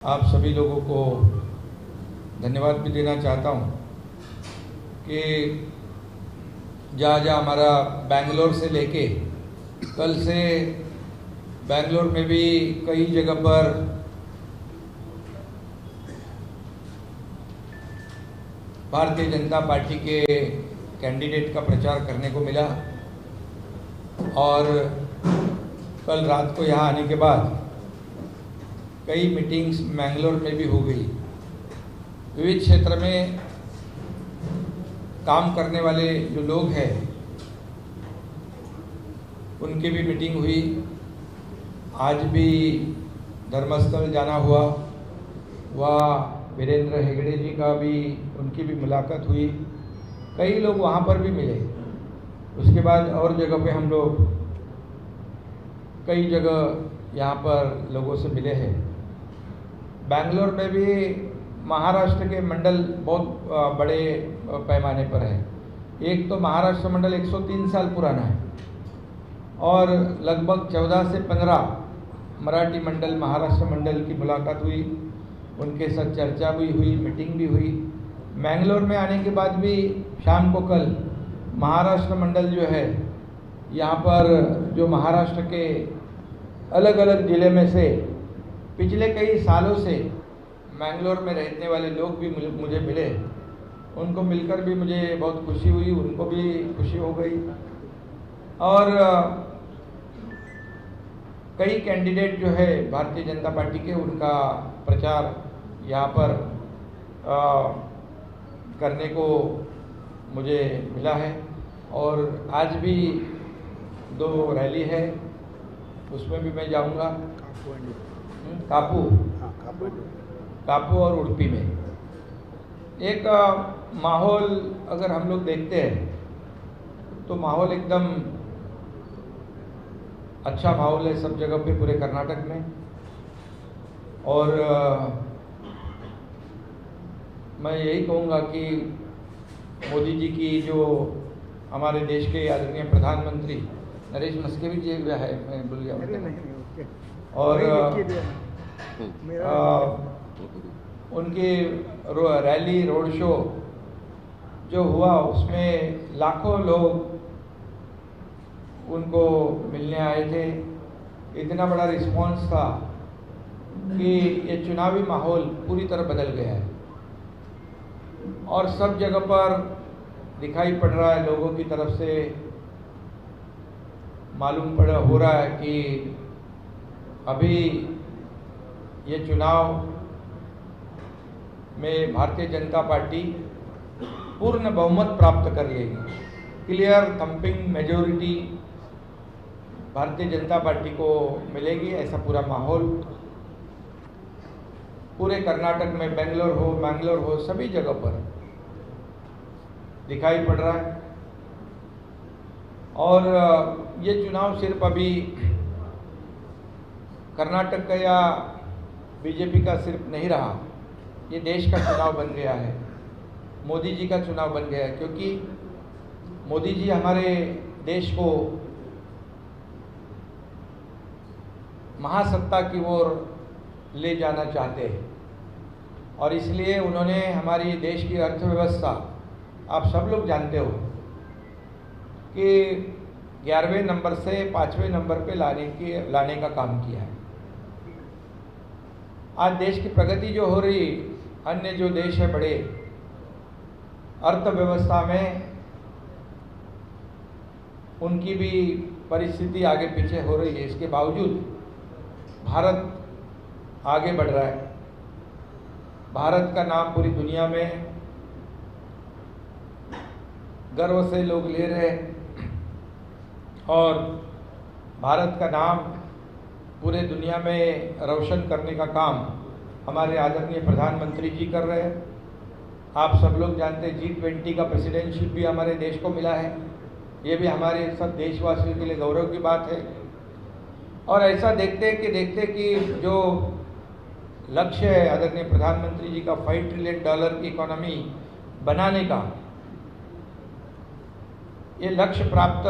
आप सभी लोगों को धन्यवाद भी देना चाहता हूं कि जहाँ हमारा बेंगलोर से लेके कल से बेंगलोर में भी कई जगह पर भारतीय जनता पार्टी के कैंडिडेट का प्रचार करने को मिला और कल रात को यहाँ आने के बाद कई मीटिंग्स मैंगलोर में भी हो गई। विविध क्षेत्र में काम करने वाले जो लोग हैं उनकी भी मीटिंग हुई। आज भी धर्मस्थल जाना हुआ, वह वीरेंद्र हेगड़े जी का भी उनकी भी मुलाकात हुई। कई लोग वहाँ पर भी मिले। उसके बाद और जगह पे हम लोग कई जगह यहाँ पर लोगों से मिले हैं। बेंगलोर में भी महाराष्ट्र के मंडल बहुत बड़े पैमाने पर है। एक तो महाराष्ट्र मंडल 103 साल पुराना है और लगभग 14 से 15 मराठी मंडल महाराष्ट्र मंडल की मुलाकात हुई, उनके साथ चर्चा भी हुई, मीटिंग भी हुई। मैंगलोर में आने के बाद भी शाम को कल महाराष्ट्र मंडल जो है यहाँ पर जो महाराष्ट्र के अलग अलग ज़िले में से पिछले कई सालों से मैंगलोर में रहने वाले लोग भी मुझे मिले। उनको मिलकर भी मुझे बहुत खुशी हुई, उनको भी खुशी हो गई। और कई कैंडिडेट जो है भारतीय जनता पार्टी के, उनका प्रचार यहाँ पर करने को मुझे मिला है। और आज भी 2 रैली है, उसमें भी मैं जाऊँगा। कापू और उडुपी में एक माहौल अगर हम लोग देखते हैं तो माहौल एकदम अच्छा माहौल है सब जगह पे पूरे कर्नाटक में। और मैं यही कहूँगा कि मोदी जी की जो हमारे देश के आदरणीय प्रधानमंत्री नरेश मस्केवी जी है, मैं भूल गया, और उनकी रैली रोड शो जो हुआ उसमें लाखों लोग उनको मिलने आए थे। इतना बड़ा रिस्पांस था कि ये चुनावी माहौल पूरी तरह बदल गया है और सब जगह पर दिखाई पड़ रहा है, लोगों की तरफ से मालूम हो रहा है कि अभी ये चुनाव में भारतीय जनता पार्टी पूर्ण बहुमत प्राप्त कर लेगी। Clear thumping majority Bharatiya Janata party को मिलेगी, ऐसा पूरा माहौल पूरे कर्नाटक में बेंगलोर हो, मैंगलोर हो, सभी जगह पर दिखाई पड़ रहा है। और ये चुनाव सिर्फ अभी कर्नाटक का या बीजेपी का सिर्फ नहीं रहा, ये देश का चुनाव बन गया है, मोदी जी का चुनाव बन गया है। क्योंकि मोदी जी हमारे देश को महासत्ता की ओर ले जाना चाहते हैं और इसलिए उन्होंने हमारी देश की अर्थव्यवस्था, आप सब लोग जानते हो कि 11वें नंबर से 5वें नंबर पे लाने का काम किया है। आज देश की प्रगति जो हो रही, अन्य जो देश है बड़े अर्थव्यवस्था में, उनकी भी परिस्थिति आगे पीछे हो रही है। इसके बावजूद भारत आगे बढ़ रहा है। भारत का नाम पूरी दुनिया में गर्व से लोग ले रहे हैं और भारत का नाम पूरे दुनिया में रोशन करने का काम हमारे आदरणीय प्रधानमंत्री जी कर रहे हैं। आप सब लोग जानते हैं G20 का प्रेसिडेंटशिप भी हमारे देश को मिला है। ये भी हमारे सब देशवासियों के लिए गौरव की बात है। और ऐसा देखते कि जो लक्ष्य है आदरणीय प्रधानमंत्री जी का $5 ट्रिलियन की इकोनॉमी बनाने का, ये लक्ष्य प्राप्त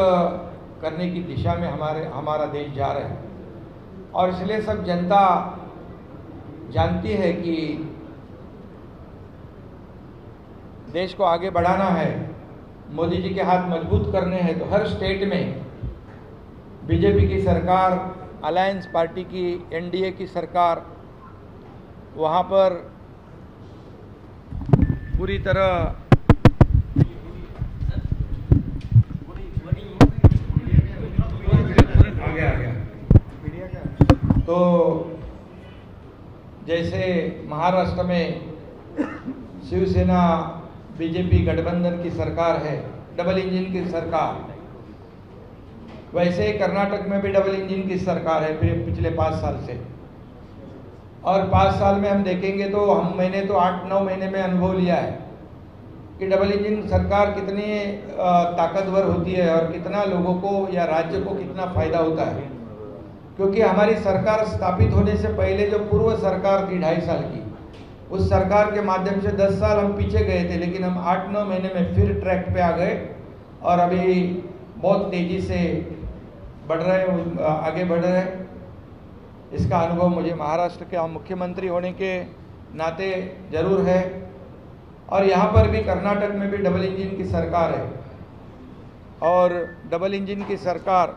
करने की दिशा में हमारा देश जा रहा है। और इसलिए सब जनता जानती है कि देश को आगे बढ़ाना है, मोदी जी के हाथ मजबूत करने हैं, तो हर स्टेट में बीजेपी की सरकार, अलायंस पार्टी की, एनडीए की सरकार वहाँ पर पूरी तरह आ गया। तो जैसे महाराष्ट्र में शिवसेना बीजेपी गठबंधन की सरकार है, डबल इंजन की सरकार, वैसे ही कर्नाटक में भी डबल इंजन की सरकार है पिछले 5 साल से। और 5 साल में हम देखेंगे तो मैंने तो 8-9 महीने में अनुभव लिया है कि डबल इंजन सरकार कितनी ताकतवर होती है और कितना लोगों को या राज्य को कितना फायदा होता है। क्योंकि हमारी सरकार स्थापित होने से पहले जो पूर्व सरकार थी 2.5 साल की, उस सरकार के माध्यम से 10 साल हम पीछे गए थे, लेकिन हम 8-9 महीने में फिर ट्रैक पे आ गए और अभी बहुत तेज़ी से आगे बढ़ रहे हैं। इसका अनुभव मुझे महाराष्ट्र के मुख्यमंत्री होने के नाते जरूर है। और यहाँ पर भी कर्नाटक में भी डबल इंजन की सरकार है और डबल इंजन की सरकार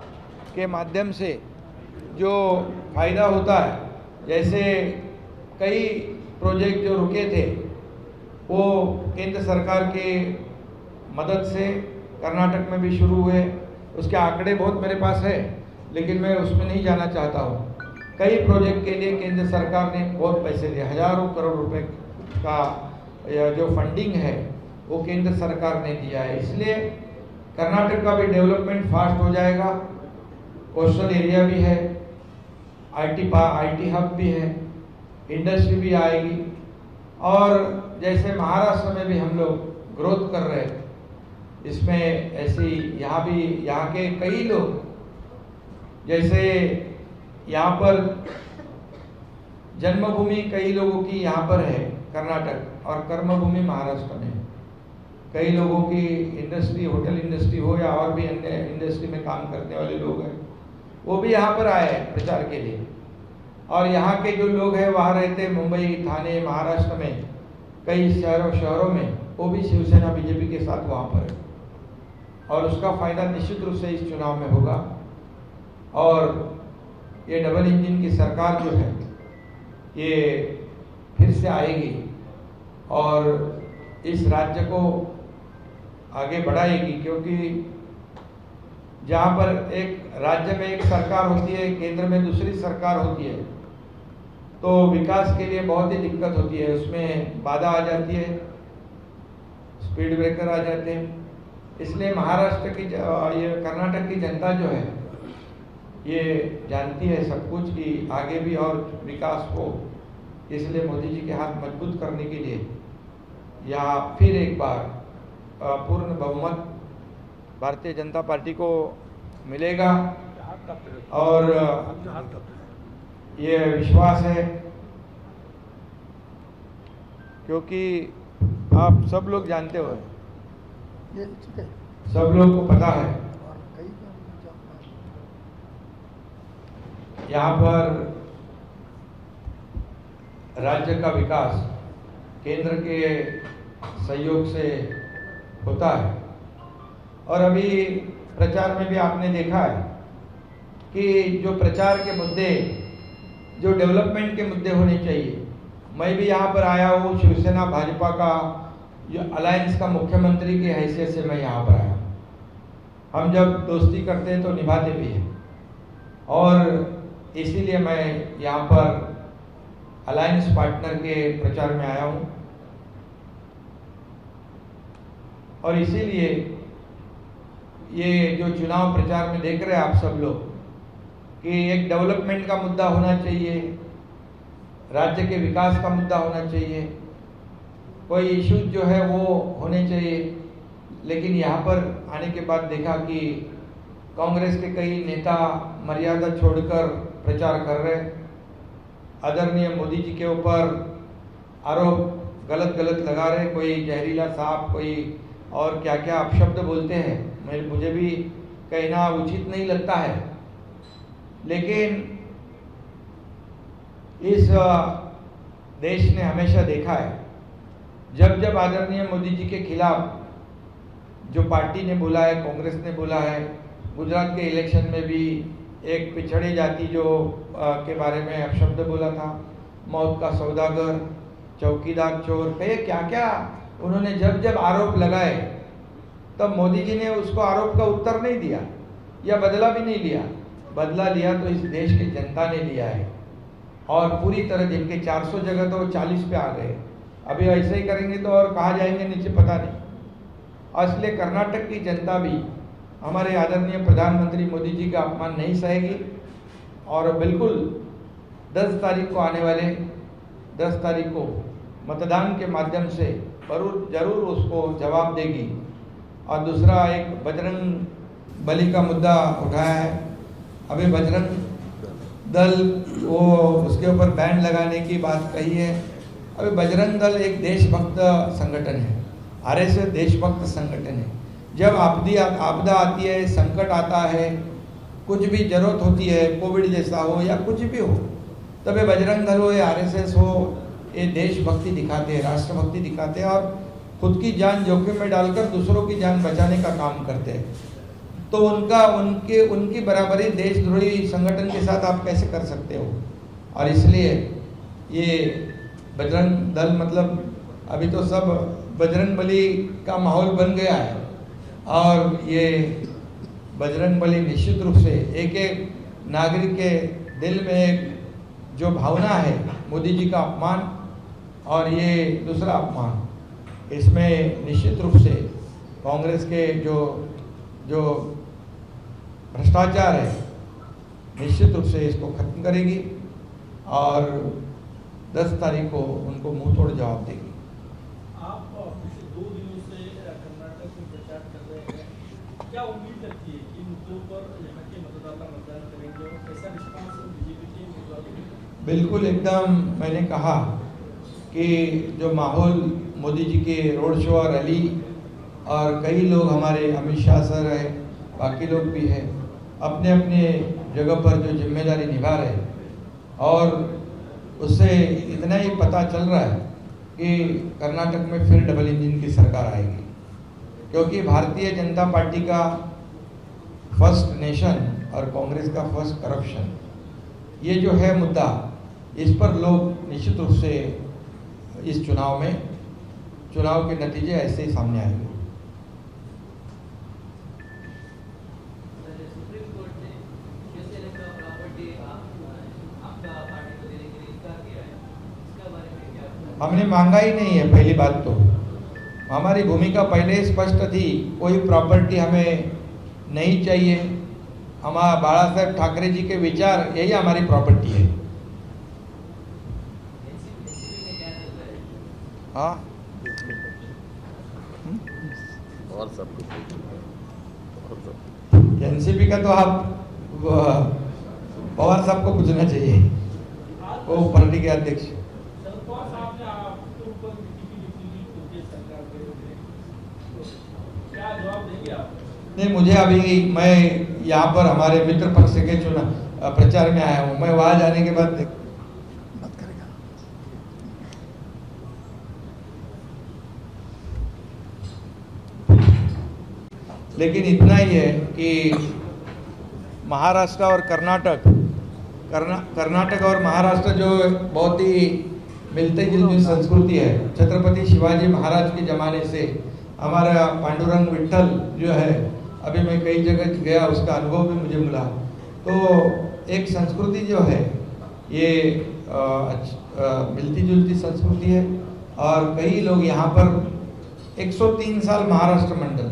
के माध्यम से जो फायदा होता है, जैसे कई प्रोजेक्ट जो रुके थे वो केंद्र सरकार के मदद से कर्नाटक में भी शुरू हुए। उसके आंकड़े बहुत मेरे पास है, लेकिन मैं उसमें नहीं जाना चाहता हूँ। कई प्रोजेक्ट के लिए केंद्र सरकार ने बहुत पैसे दिए, हजारों करोड़ रुपए का जो फंडिंग है वो केंद्र सरकार ने दिया है। इसलिए कर्नाटक का भी डेवलपमेंट फास्ट हो जाएगा। कोस्टल एरिया भी है, आईटी हब भी है, इंडस्ट्री भी आएगी। और जैसे महाराष्ट्र में भी हम लोग ग्रोथ कर रहे हैं, इसमें ऐसी यहाँ के कई लोग, जैसे यहाँ पर जन्मभूमि कई लोगों की यहाँ पर है कर्नाटक, और कर्मभूमि महाराष्ट्र में। कई लोगों की इंडस्ट्री, होटल इंडस्ट्री हो या और भी अन्य इंडस्ट्री में काम करने वाले लोग हैं, वो भी यहाँ पर आए हैं प्रचार के लिए। और यहाँ के जो लोग हैं वहाँ रहते, मुंबई, थाने, महाराष्ट्र में कई शहरों में, वो भी शिवसेना बीजेपी के साथ वहाँ पर है और उसका फायदा निश्चित रूप से इस चुनाव में होगा। और ये डबल इंजन की सरकार जो है ये फिर से आएगी और इस राज्य को आगे बढ़ाएगी। क्योंकि जहाँ पर एक राज्य में एक सरकार होती है, केंद्र में दूसरी सरकार होती है, तो विकास के लिए बहुत ही दिक्कत होती है, उसमें बाधा आ जाती है, स्पीड ब्रेकर आ जाते हैं। इसलिए महाराष्ट्र की, ये कर्नाटक की जनता जो है ये जानती है सब कुछ कि आगे भी और विकास हो। इसलिए मोदी जी के हाथ मजबूत करने के लिए यहाँ फिर एक बार पूर्ण बहुमत भारतीय जनता पार्टी को मिलेगा। और ये विश्वास है क्योंकि आप सब लोग जानते हो, सब लोग को पता है यहाँ पर राज्य का विकास केंद्र के सहयोग से होता है। और अभी प्रचार में भी आपने देखा है कि जो प्रचार के मुद्दे, जो डेवलपमेंट के मुद्दे होने चाहिए, मैं भी यहाँ पर आया हूँ शिवसेना भाजपा का जो अलायंस का मुख्यमंत्री की हैसियत से मैं यहाँ पर आया। हम जब दोस्ती करते हैं तो निभाते भी हैं, और इसीलिए मैं यहाँ पर अलायंस पार्टनर के प्रचार में आया हूँ। और इसीलिए ये जो चुनाव प्रचार में देख रहे हैं आप सब लोग कि एक डेवलपमेंट का मुद्दा होना चाहिए, राज्य के विकास का मुद्दा होना चाहिए, कोई इश्यूज जो है वो होने चाहिए। लेकिन यहाँ पर आने के बाद देखा कि कांग्रेस के कई नेता मर्यादा छोड़कर प्रचार कर रहे, आदरणीय मोदी जी के ऊपर आरोप गलत लगा रहे, कोई जहरीला सांप, कोई और क्या क्या अपशब्द बोलते हैं। मुझे भी कहना उचित नहीं लगता है, लेकिन इस देश ने हमेशा देखा है, जब जब आदरणीय मोदी जी के खिलाफ जो पार्टी ने बोला है, कांग्रेस ने बोला है, गुजरात के इलेक्शन में भी एक पिछड़ी जाति जो के बारे में अपशब्द बोला था, मौत का सौदागर, चौकीदार चोर, कहे क्या क्या उन्होंने जब जब आरोप लगाए, तब मोदी जी ने उसको आरोप का उत्तर नहीं दिया या बदला भी नहीं लिया। बदला लिया तो इस देश की जनता ने लिया है, और पूरी तरह जिनके 400 जगह तो 40 पे आ गए, अभी ऐसे ही करेंगे तो और कहाँ जाएंगे नीचे पता नहीं। और इसलिए कर्नाटक की जनता भी हमारे आदरणीय प्रधानमंत्री मोदी जी का अपमान नहीं सहेगी, और बिल्कुल 10 तारीख को आने वाले 10 तारीख को मतदान के माध्यम से जरूर उसको जवाब देगी। और दूसरा एक बजरंग बली का मुद्दा उठाया है। अभी बजरंग दल वो उसके ऊपर बैन लगाने की बात कही है। अभी बजरंग दल एक देशभक्त संगठन है, आरएसएस देशभक्त संगठन है। जब आपदा आती है, संकट आता है, कुछ भी जरूरत होती है, कोविड जैसा हो या कुछ भी हो, तब ये बजरंग दल हो या आरएसएस हो, ये देशभक्ति दिखाते हैं, राष्ट्रभक्ति दिखाते हैं, और खुद की जान जोखिम में डालकर दूसरों की जान बचाने का काम करते हैं। तो उनकी बराबरी देशद्रोही संगठन के साथ आप कैसे कर सकते हो? और इसलिए ये बजरंग दल मतलब अभी तो सब बजरंग बली का माहौल बन गया है, और ये बजरंग बली निश्चित रूप से एक एक नागरिक के दिल में एक जो भावना है, मोदी जी का अपमान और ये दूसरा अपमान, इसमें निश्चित रूप से कांग्रेस के जो भ्रष्टाचार है, निश्चित रूप से इसको खत्म करेगी और 10 तारीख को उनको मुंह तोड़ जवाब देगी। आप पिछले 2 दिनों से कर्नाटक में प्रचार कर रहे हैं, क्या उम्मीद रखती है कि मुद्दों पर यहाँ के मतदाता मतदान करेंगे और कैसा रिस्पांस बीजेपी के उम्मीदवारों को? बिल्कुल, एकदम मैंने कहा कि जो माहौल मोदी जी के रोड शो और रैली, और कई लोग हमारे अमित शाह सर है, बाकी लोग भी हैं, अपने अपने जगह पर जो जिम्मेदारी निभा रहे हैं, और उससे इतना ही पता चल रहा है कि कर्नाटक में फिर डबल इंजन की सरकार आएगी, क्योंकि भारतीय जनता पार्टी का फर्स्ट नेशन और कांग्रेस का फर्स्ट करप्शन, ये जो है मुद्दा, इस पर लोग निश्चित रूप से इस चुनाव के नतीजे ऐसे ही सामने आएंगे। हमने मांगा ही नहीं है। पहली बात तो हमारी भूमिका पहले स्पष्ट थी, कोई प्रॉपर्टी हमें नहीं चाहिए। हमारा बाला साहेब ठाकरे जी के विचार, यही हमारी प्रॉपर्टी है। हाँ, और सब एनसीपी का तो आप पवार साहब को पूछना चाहिए, वो पार्टी के अध्यक्ष। नहीं, मुझे अभी मैं यहाँ पर हमारे मित्र पक्ष के प्रचार में आया हूँ, मैं वहां जाने के बाद बात करेगा। लेकिन इतना ही है कि महाराष्ट्र और कर्नाटक और महाराष्ट्र जो बहुत ही मिलते जुलती संस्कृति है, छत्रपति शिवाजी महाराज के ज़माने से हमारा पांडुरंग विठल जो है, अभी मैं कई जगह गया, उसका अनुभव भी मुझे मिला। तो एक संस्कृति जो है ये मिलती जुलती संस्कृति है, और कई लोग यहाँ पर 103 साल महाराष्ट्र मंडल,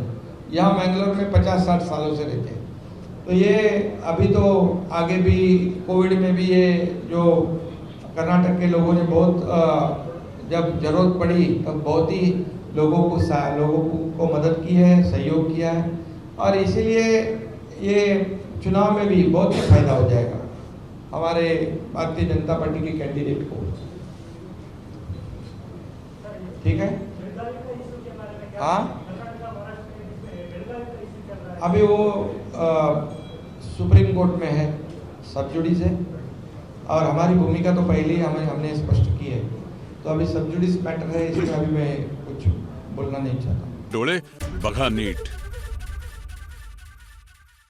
यहाँ मैंगलोर में 50-60 सालों से रहते हैं। तो ये अभी तो आगे भी कोविड में भी ये जो कर्नाटक के लोगों ने बहुत जब जरूरत पड़ी तब बहुत ही लोगों को मदद की है, सहयोग किया है, और इसीलिए ये चुनाव में भी बहुत फायदा हो जाएगा हमारे भारतीय जनता पार्टी के कैंडिडेट को। ठीक है, हाँ, अभी वो सुप्रीम कोर्ट में है, सब जुडिस है, और हमारी भूमिका तो पहले ही हमने स्पष्ट की है तो अभी सबजुडिस मैटर है, इसमें अभी मैं कुछ बोलना नहीं चाहता. डोळे बघा नीट.